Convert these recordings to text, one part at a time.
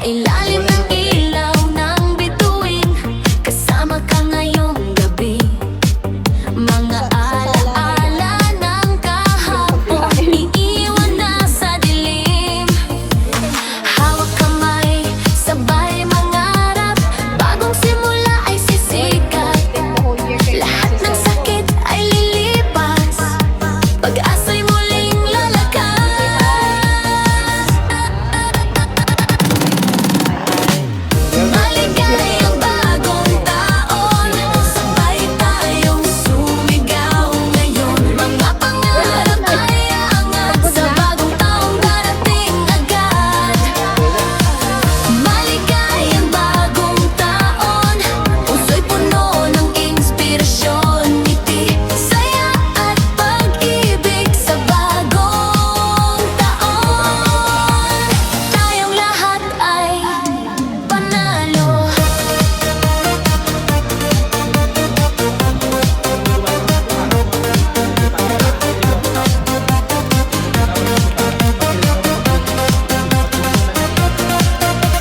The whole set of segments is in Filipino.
ilalim ng ilaw ng bituin, kasama ka ngayong gabi. Mga alaala ng kahapon, iiwan na sa dilim. Hawak kamay, sabay mangarap, bagong simula ay sisikat. Lahat ng sakit ay lilipas, pag-asa'y muling lalakas. Maligayang bagong taon, sabay tayong sumigaw ngayon. Mga pangarap ay angat, sa bagong taong darating agad. Maligayang bagong taon, puso'y puno ng inspirasyon, ngiti, saya at pag-ibig sa bagong taon. Tayong lahat ay panalo.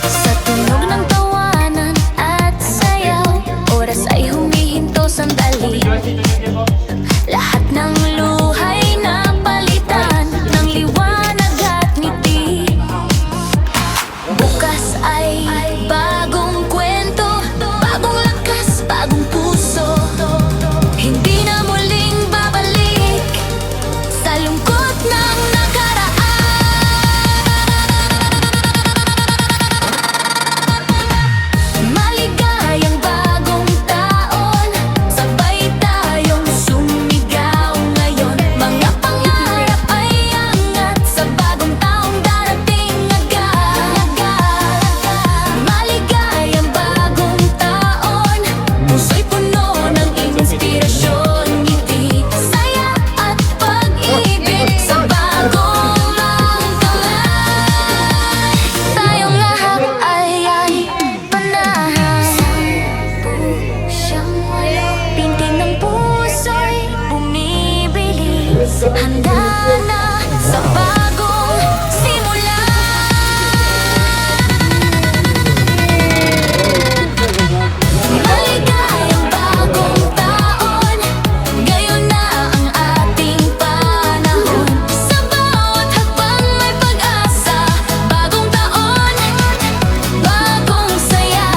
Sa tunog ng tawanan at sayaw, oras ay humihinto sandali. Lahat ng luhay na palitan ng liwanag at ngiti. Bukas ay bagong kwento, bagong lakas, bagong puso. Hindi na muling babalik sa lungkot ng nakaraan. Maligayang bagong taon, sabay tayong sumigaw ngayon. Mga pangarap ay angat, sa bagong taong darating agad. Maligayang bagong taon, puso'y puno ng inspirasyon, ngiti, saya at pag-ibig sa bagong lungkot. Tayong lahat ay panahan. Siyang pintig ng puso'y bumibilis, handa na sa bagong simula. Maligayang bagong taon, ngayon na ang ating panahon. Sa bawat hakbang may pag-asa, bagong taon, bagong saya.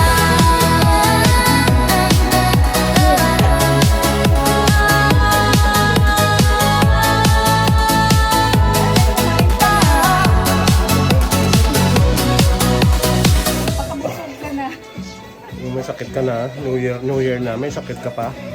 May sakit ka na, New Year na, may sakit ka pa.